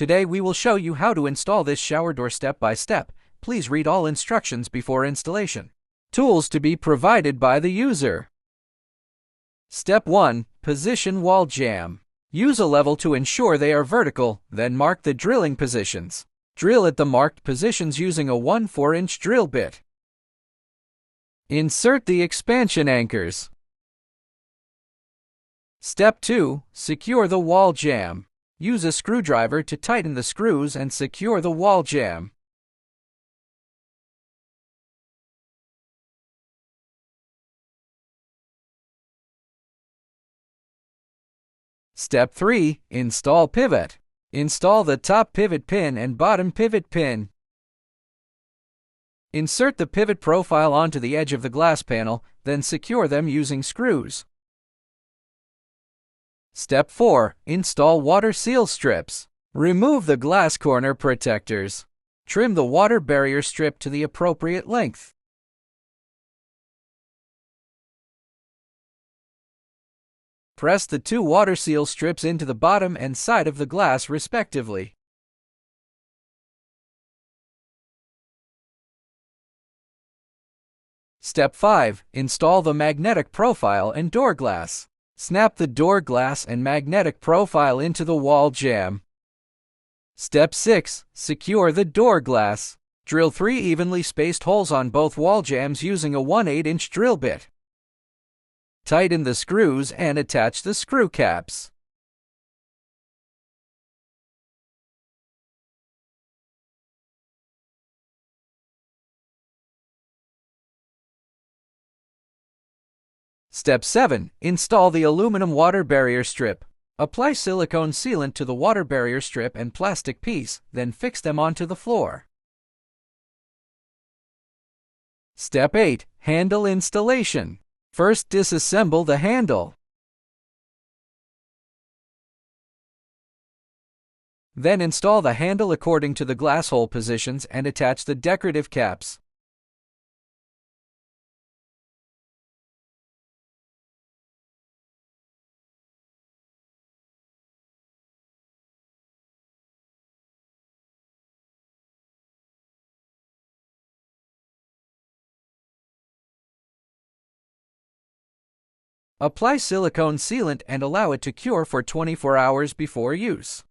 Today we will show you how to install this shower door step by step. Please read all instructions before installation. Tools to be provided by the user. Step 1. Position wall jamb. Use a level to ensure they are vertical, then mark the drilling positions. Drill at the marked positions using a 1/4-inch drill bit. Insert the expansion anchors. Step 2. Secure the wall jamb. Use a screwdriver to tighten the screws and secure the wall jamb. Step 3. Install pivot. Install the top pivot pin and bottom pivot pin. Insert the pivot profile onto the edge of the glass panel, then secure them using screws. Step 4. Install water seal strips. Remove the glass corner protectors. Trim the water barrier strip to the appropriate length. Press the two water seal strips into the bottom and side of the glass respectively. Step 5. Install the magnetic profile and door glass. Snap the door glass and magnetic profile into the wall jamb. Step 6. Secure the door glass. Drill 3 evenly spaced holes on both wall jambs using a 1/8-inch drill bit. Tighten the screws and attach the screw caps. Step 7. Install the aluminum water barrier strip. Apply silicone sealant to the water barrier strip and plastic piece, then fix them onto the floor. Step 8. Handle installation. First, disassemble the handle. Then install the handle according to the glass hole positions and attach the decorative caps. Apply silicone sealant and allow it to cure for 24 hours before use.